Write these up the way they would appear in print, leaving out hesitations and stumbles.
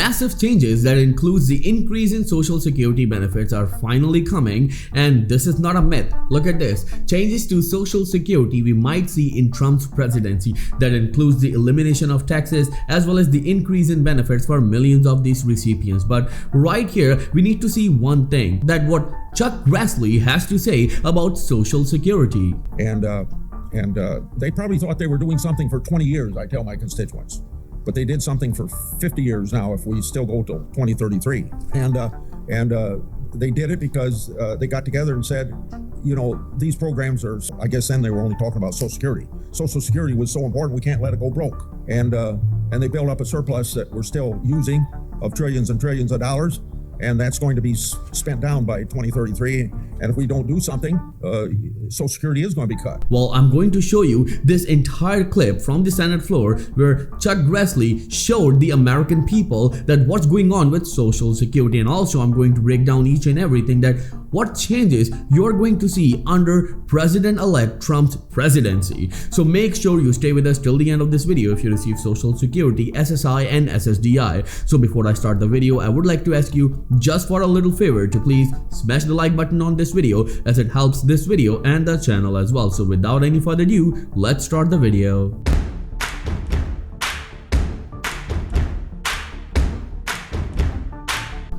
Massive changes that includes the increase in social security benefits are finally coming, and this is not a myth. Look at this. Changes to social security we might see in Trump's presidency that includes the elimination of taxes as well as the increase in benefits for millions of these recipients. But right here we need to see one thing, that what Chuck Grassley has to say about social security. And they probably thought they were doing something for 20 years, I tell my constituents. But they did something for 50 years now if we still go till 2033. And they did it because they got together and said, you know, these programs are, I guess then they were only talking about Social Security. Social Security was so important we can't let it go broke. And they built up a surplus that we're still using of trillions and trillions of dollars. And that's going to be spent down by 2033. And if we don't do something, Social Security is going to be cut. Well, I'm going to show you this entire clip from the Senate floor where Chuck Grassley showed the American people that what's going on with Social Security. And also I'm going to break down each and everything, that what changes you're going to see under President-elect Trump's presidency. So make sure you stay with us till the end of this video if you receive Social Security, SSI and SSDI. So before I start the video, I would like to ask you just for a little favor to please smash the like button on this video, as it helps this video and the channel as well. So without any further ado, let's start the video.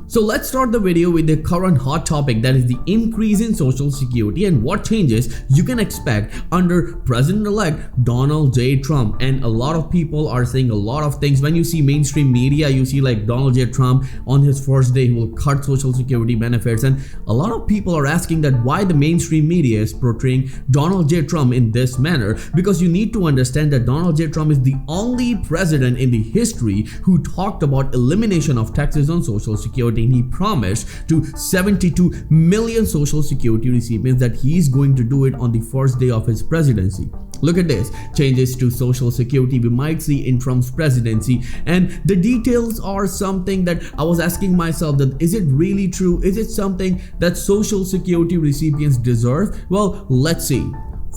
So let's start the video with the current hot topic, that is the increase in Social Security and what changes you can expect under President-elect Donald J. Trump. And a lot of people are saying a lot of things. When you see mainstream media, you see like Donald J. Trump on his first day, he will cut Social Security benefits. And a lot of people are asking that why the mainstream media is portraying Donald J. Trump in this manner, because you need to understand that Donald J. Trump is the only president in the history who talked about elimination of taxes on Social Security. And he promised to 72 million Social Security recipients that he's going to do it on the first day of his presidency. Look at this. Changes to Social Security we might see in Trump's presidency, and the details are something that I was asking myself, that is it really true? Is it something that Social Security recipients deserve? Well, let's see.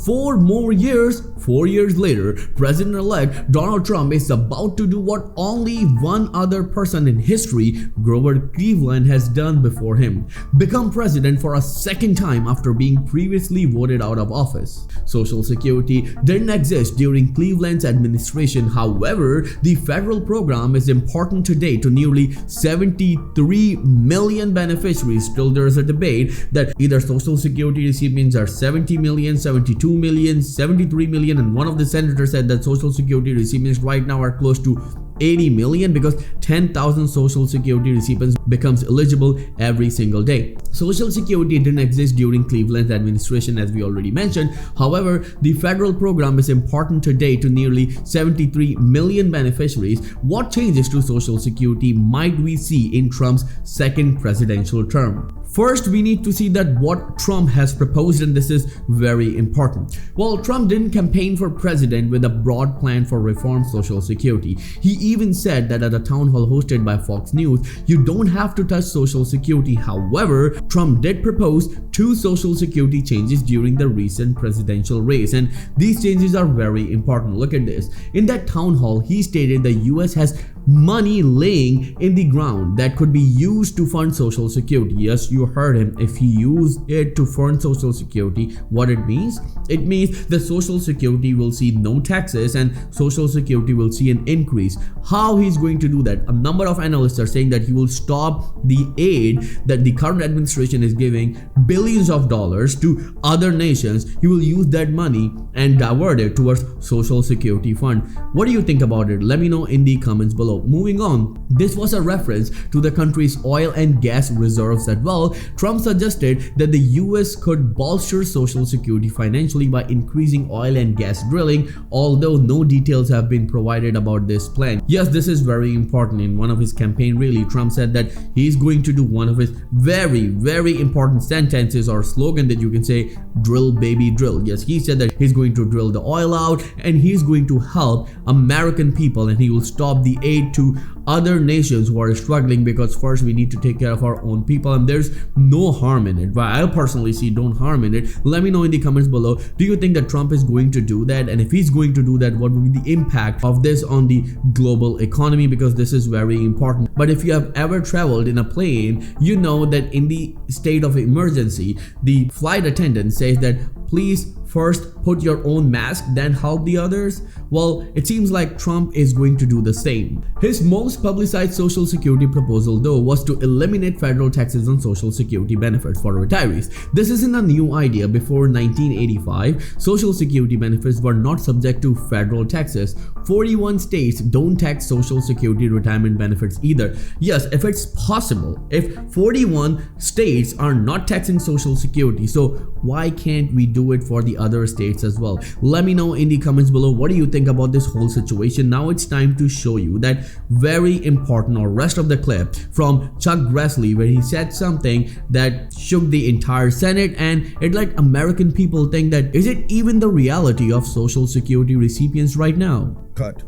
4 more years, 4 years later, President-elect Donald Trump is about to do what only one other person in history, Grover Cleveland, has done before him: become president for a second time after being previously voted out of office. Social Security didn't exist during Cleveland's administration. However, the federal program is important today to nearly 73 million beneficiaries. Still, there's a debate that either Social Security recipients are 70 million, 72 million, 73 million, and one of the senators said that Social Security recipients right now are close to 80 million because 10,000 Social Security recipients becomes eligible every single day. Social Security didn't exist during Cleveland's administration, as we already mentioned. However, the federal program is important today to nearly 73 million beneficiaries. What changes to Social Security might we see in Trump's second presidential term? First, we need to see that what Trump has proposed, and this is very important. Well, Trump didn't campaign for president with a broad plan for reform Social Security. He even said that at a town hall hosted by Fox News, you don't have to touch Social Security. However, Trump did propose 2 Social Security changes during the recent presidential race, and these changes are very important. Look at this. In that town hall, he stated the US has money laying in the ground that could be used to fund Social Security. Yes, you heard him. If he used it to fund Social Security, what it means? It means the Social Security will see no taxes and Social Security will see an increase. How he's going to do that? A number of analysts are saying that he will stop the aid that the current administration is giving, billions of dollars, to other nations. He will use that money and divert it towards Social Security fund. What do you think about it? Let me know in the comments below. Moving on, this was a reference to the country's oil and gas reserves as well. Trump suggested that the US could bolster Social Security financially by increasing oil and gas drilling, although no details have been provided about this plan. Yes, this is very important. In one of his campaign rally, Trump said that he's going to do one of his very important sentences or slogan that you can say, drill baby drill. Yes, he said that he's going to drill the oil out and he's going to help American people, and he will stop the aid to other nations who are struggling, because first we need to take care of our own people, and there's no harm in it. But I personally see don't harm in it. Let me know in the comments below, do you think that Trump is going to do that? And if he's going to do that, what will be the impact of this on the global economy? Because this is very important. But if you have ever traveled in a plane, you know that in the state of emergency, the flight attendant says that please first put your own mask, then help the others. Well, it seems like Trump is going to do the same. His most publicized social security proposal, though, was to eliminate federal taxes on social security benefits for retirees. This isn't a new idea. Before 1985, social security benefits were not subject to federal taxes. 41 states don't tax social security retirement benefits either. Yes, if it's possible, if 41 states are not taxing social security, so why can't we do it for the other states as well? Let me know in the comments below, what do you think about this whole situation? Now it's time to show you that very important or rest of the clip from Chuck Grassley, where he said something that shook the entire Senate, and it let American people think that is it even the reality of social security recipients right now? Cut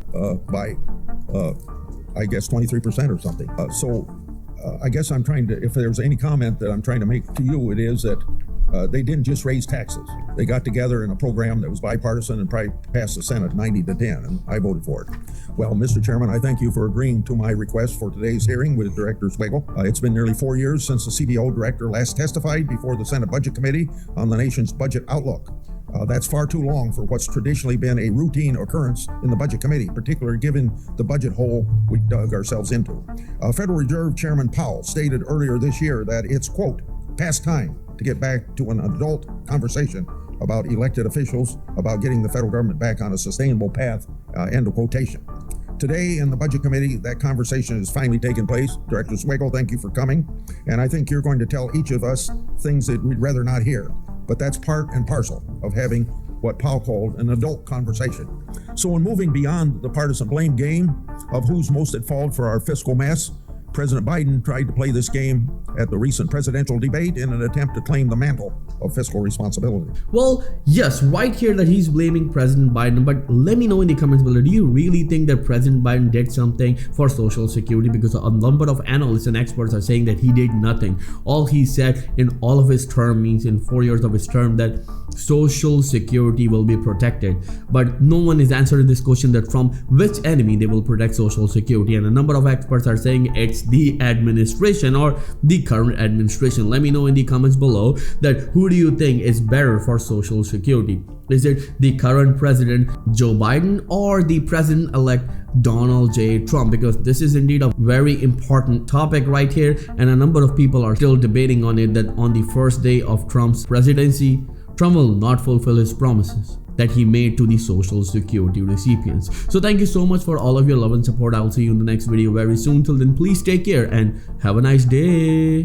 by I guess 23% or something. I guess I'm trying to, if there's any comment that I'm trying to make to you, it is that they didn't just raise taxes. They got together in a program that was bipartisan and probably passed the Senate 90-10, and I voted for it. Well, Mr. Chairman, I thank you for agreeing to my request for today's hearing with Director Swiggle. It's been nearly 4 years since the CBO director last testified before the Senate Budget Committee on the nation's budget outlook. That's far too long for what's traditionally been a routine occurrence in the Budget Committee, particularly given the budget hole we dug ourselves into. Federal Reserve Chairman Powell stated earlier this year that it's, quote, past time to get back to an adult conversation about elected officials, about getting the federal government back on a sustainable path, end of quotation. Today in the Budget Committee, that conversation has finally taken place. Director Swiggle, thank you for coming. And I think you're going to tell each of us things that we'd rather not hear. But that's part and parcel of having what Powell called an adult conversation. So in moving beyond the partisan blame game of who's most at fault for our fiscal mess, President Biden tried to play this game at the recent presidential debate in an attempt to claim the mantle of fiscal responsibility. Well, yes, right here that he's blaming President Biden, but let me know in the comments below, do you really think that President Biden did something for Social Security? Because a number of analysts and experts are saying that he did nothing. All he said in all of his term, means in 4 years of his term, that Social Security will be protected. But no one is answering this question, that from which enemy they will protect Social Security. And a number of experts are saying it's the administration or the current administration. Let me know in the comments below that who do you think is better for Social Security? Is it the current president Joe Biden or the president-elect Donald J. Trump? Because this is indeed a very important topic right here, and a number of people are still debating on it, that on the first day of Trump's presidency, Trump will not fulfill his promises that he made to the Social Security recipients. So thank you so much for all of your love and support. I'll see you in the next video very soon. Till then, please take care and have a nice day.